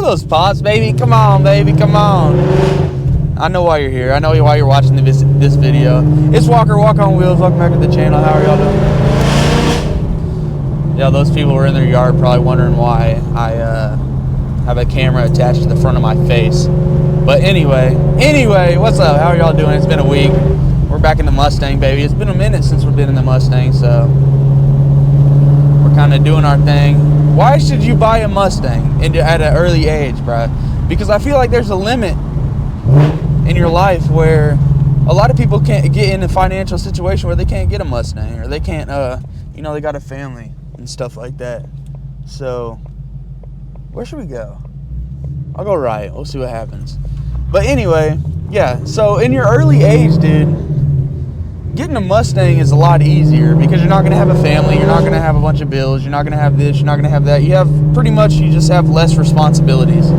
those pops, baby. Come on, baby. Come on. I know why you're here. I know why you're watching this video. It's Walker, Walk on Wheels. Welcome back to the channel. How are y'all doing? Yeah, those people were in their yard probably wondering why I have a camera attached to the front of my face. But anyway, what's up? How are y'all doing? It's been a week. We're back in the Mustang, baby. It's been a minute since we've been in the Mustang, so we're kind of doing our thing. Why should you buy a Mustang at an early age, bro? Because I feel like there's a limit in your life where a lot of people can't get in a financial situation where they can't get a Mustang, or they can't, you know, they got a family and stuff like that. So where should we go? I'll go right. We'll see what happens. But anyway, yeah, so in your early age, dude, getting a Mustang is a lot easier because you're not going to have a family, you're not going to have a bunch of bills, you're not going to have this, you're not going to have that. You just have less responsibilities.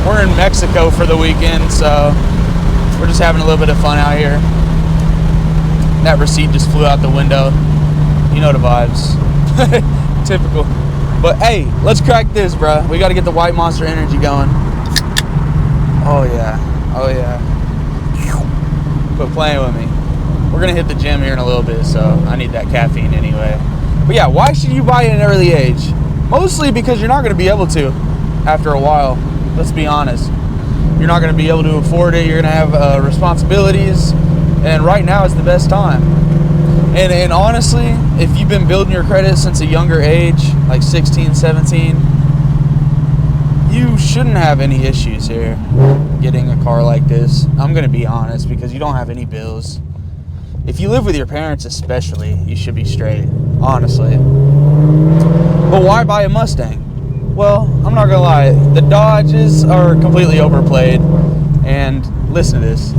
We're in Mexico for the weekend, so we're just having a little bit of fun out here. That receipt just flew out the window. You know the vibes. Typical. But hey, let's crack this, bro. We got to get the white Monster energy going. Oh yeah. Oh yeah. Quit playing with me. We're going to hit the gym here in a little bit, so I need that caffeine anyway. But yeah, why should you buy it at an early age? Mostly because you're not going to be able to after a while. Let's be honest. You're not going to be able to afford it. You're going to have responsibilities. And right now is the best time. And honestly, if you've been building your credit since a younger age, like 16, 17, you shouldn't have any issues here getting a car like this. I'm going to be honest, because you don't have any bills. If you live with your parents especially, you should be straight, honestly. But why buy a Mustang? Well, I'm not going to lie. The Dodges are completely overplayed. And listen to this.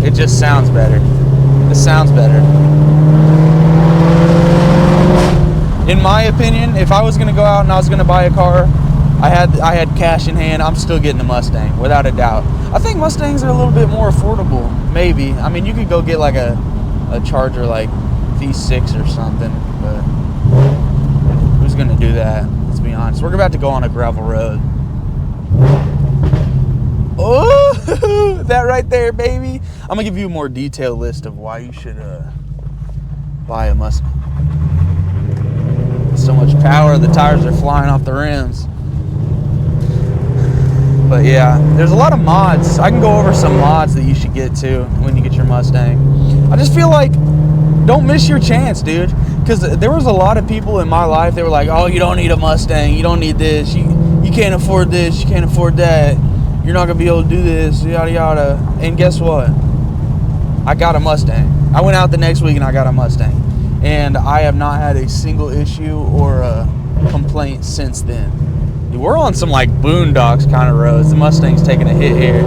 It just sounds better. It sounds better. In my opinion, if I was going to go out and I was going to buy a car, I had cash in hand, I'm still getting a Mustang, without a doubt. I think Mustangs are a little bit more affordable, maybe. I mean, you could go get like a Charger like V6 or something, but who's going to do that? Let's be honest. We're about to go on a gravel road. Oh, that right there, baby. I'm gonna give you a more detailed list of why you should buy a Mustang. So much power, the tires are flying off the rims. But yeah, there's a lot of mods. I can go over some mods that you should get to when you get your Mustang. I just feel like, don't miss your chance, dude. Because there was a lot of people in my life, they were like, oh, you don't need a Mustang, you don't need this, you can't afford this, you can't afford that. You're not going to be able to do this, yada, yada. And guess what? I got a Mustang. I went out the next week and I got a Mustang. And I have not had a single issue or a complaint since then. Dude, we're on some like boondocks kind of roads. The Mustang's taking a hit here.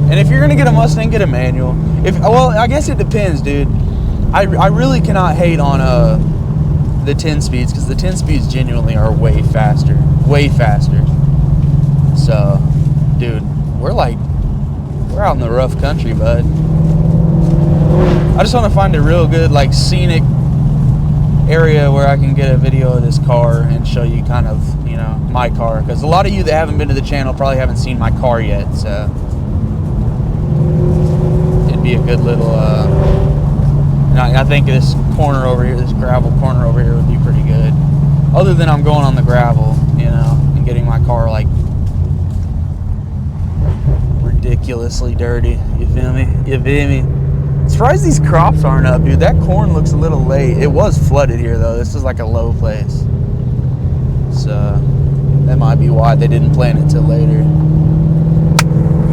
And if you're going to get a Mustang, get a manual. Well, I guess it depends, dude. I really cannot hate on the 10 speeds, because the 10 speeds genuinely are way faster. So, dude, we're out in the rough country, bud. I just want to find a real good, like, scenic area where I can get a video of this car and show you kind of, you know, my car. Because a lot of you that haven't been to the channel probably haven't seen my car yet, so it'd be a good little, I think this corner over here, this gravel corner over here would be pretty good. Other than I'm going on the gravel, you know, and getting my car like ridiculously dirty. You feel me? You feel me? Surprised these crops aren't up, dude. That corn looks a little late. It was flooded here though. This is like a low place. So that might be why they didn't plant it till later.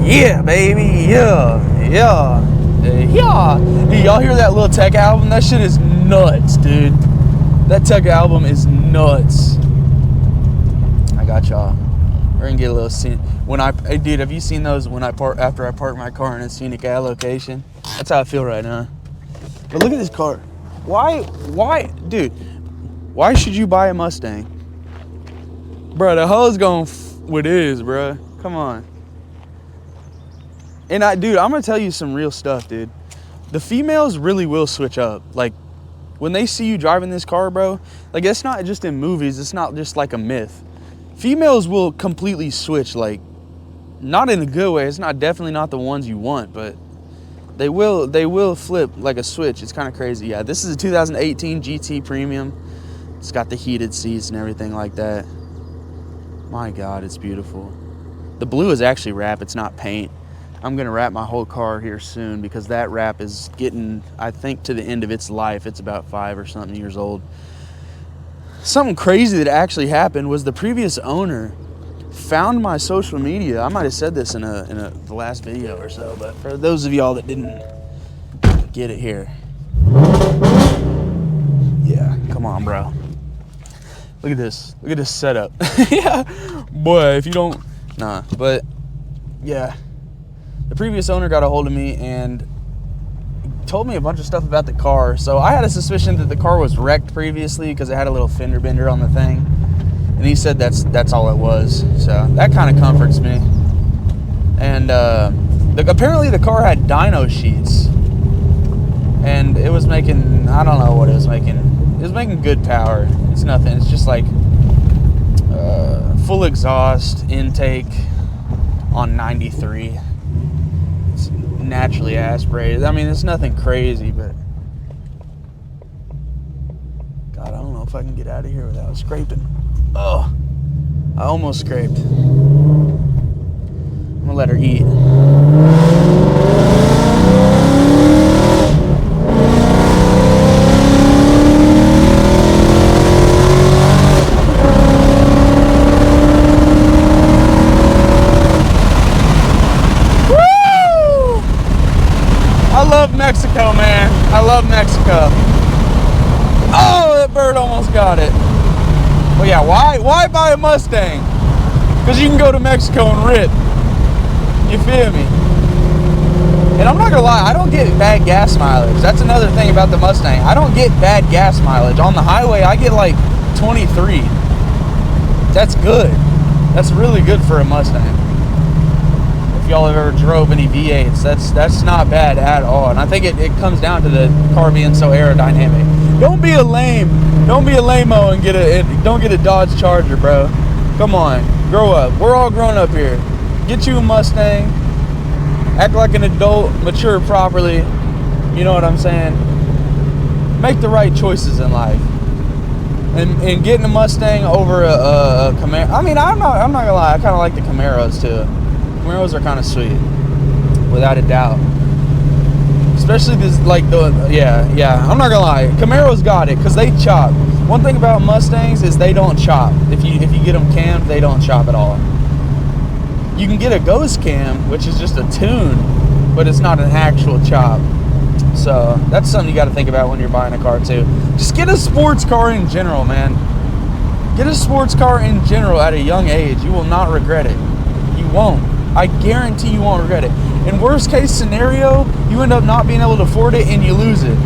Yeah, baby. Yeah. Yeah. Yeah. Dude, y'all hear that Lil Tech album? That shit is nuts, dude. That Tech album is nuts. I got y'all. We're gonna get a little scene. Hey, dude, have you seen those after I park my car in a scenic location? That's how I feel right now. But look at this car. Why, dude? Why should you buy a Mustang? Bro, the hoe's going It is, bro. Come on. And dude, I'm gonna tell you some real stuff, dude. The females really will switch up. Like, when they see you driving this car, bro, like, it's not just in movies, it's not just like a myth. Females will completely switch, like, not in a good way. It's definitely not the ones you want, but they will flip like a switch. It's kind of crazy. Yeah, this is a 2018 GT Premium. It's got the heated seats and everything like that. My God, it's beautiful. The blue is actually wrap, it's not paint. I'm gonna wrap my whole car here soon because that wrap is getting, I think, to the end of its life. It's about 5 or something years old. Something crazy that actually happened was the previous owner found my social media. I might have said this in the last video or so, but for those of y'all that didn't get it here. Yeah, come on, bro. Look at this. Look at this setup. Yeah, boy, if you don't, nah, but yeah. The previous owner got a hold of me and told me a bunch of stuff about the car. So I had a suspicion that the car was wrecked previously because it had a little fender bender on the thing. And he said that's all it was. So that kind of comforts me. And apparently the car had dyno sheets. And it was making, I don't know what it was making. It was making good power. It's nothing. It's just like full exhaust intake on 93. It's naturally aspirated. I mean, it's nothing crazy, but God, I don't know if I can get out of here without scraping. Oh, I almost scraped. I'm gonna let her eat. Mexico, man. I love Mexico. Oh, that bird almost got it. Well, yeah, why buy a Mustang? Because you can go to Mexico and rip. You feel me? And I'm not gonna lie, I don't get bad gas mileage. That's another thing about the Mustang. I don't get bad gas mileage. On the highway, I get like 23. That's good. That's really good for a Mustang. Y'all have ever drove any V8s, that's not bad at all. And I think it comes down to the car being so aerodynamic. Don't be a lame-o and don't get a Dodge Charger, bro. Come on, grow up. We're all grown up here. Get you a Mustang, act like an adult, mature properly. You know what I'm saying? Make the right choices in life. And getting a Mustang over a Camaro. I mean, I'm not gonna lie, I kind of like the Camaros too. Camaros are kind of sweet, without a doubt. Especially this, like, yeah, I'm not gonna lie, Camaros got it, because they chop. One thing about Mustangs is they don't chop. If you get them cammed, they don't chop at all. You can get a ghost cam, which is just a tune, but it's not an actual chop. So, that's something you gotta think about when you're buying a car, too. Just get a sports car in general, man. Get a sports car in general at a young age. You will not regret it. You won't. I guarantee you won't regret it. In worst case scenario, you end up not being able to afford it and you lose it.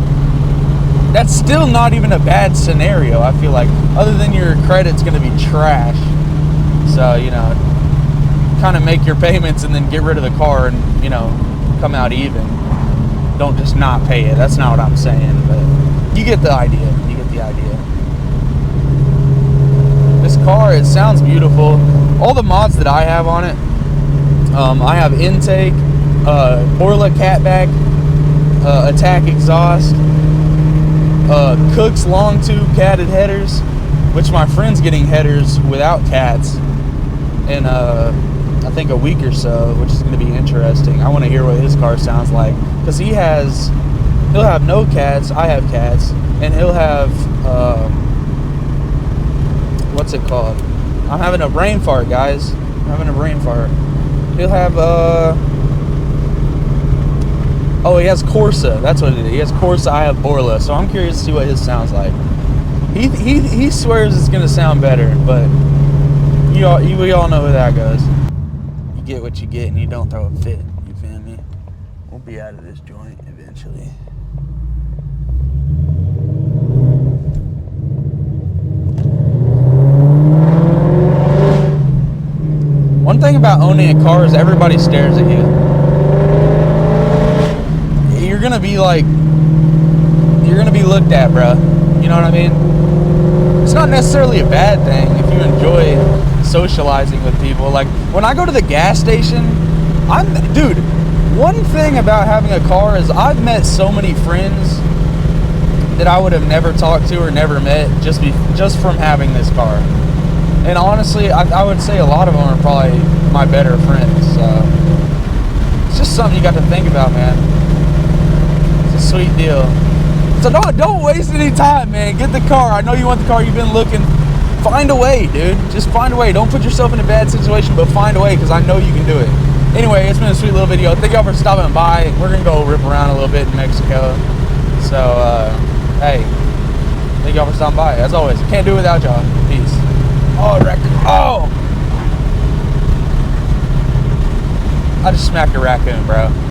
That's still not even a bad scenario, I feel like, other than your credit's going to be trash. So, you know, kind of make your payments and then get rid of the car and, you know, come out even. Don't just not pay it. That's not what I'm saying, but you get the idea. You get the idea. This car, it sounds beautiful. All the mods that I have on it, I have intake, Borla catback, attack exhaust, Cook's long tube catted headers, which my friend's getting headers without cats in I think a week or so, which is going to be interesting. I want to hear what his car sounds like, because he'll have no cats, I have cats, and he'll have what's it called? I'm having a brain fart, guys. I'm having a brain fart. He'll have, oh, he has Corsa. That's what it is. He has Corsa, I have Borla. So I'm curious to see what his sounds like. He swears it's going to sound better, but we all know where that goes. You get what you get and you don't throw a fit. You feel me? We'll be out of this joint eventually. thing about owning a car is everybody stares at you. You're gonna be like, you're gonna be looked at, bro. You know what I mean? It's not necessarily a bad thing if you enjoy socializing with people. Like, when I go to the gas station, dude, one thing about having a car is I've met so many friends that I would have never talked to or never met just from having this car. And honestly, I would say a lot of them are probably my better friends. So it's just something you got to think about, man. It's a sweet deal. So don't waste any time, man. Get the car. I know you want the car. You've been looking. Find a way, dude. Just find a way. Don't put yourself in a bad situation, but find a way, because I know you can do it. Anyway, it's been a sweet little video. Thank y'all for stopping by. We're going to go rip around a little bit in Mexico. So, hey, thank y'all for stopping by. As always, can't do it without y'all. Peace. Oh, Raccoon. Oh! I just smacked a raccoon, bro.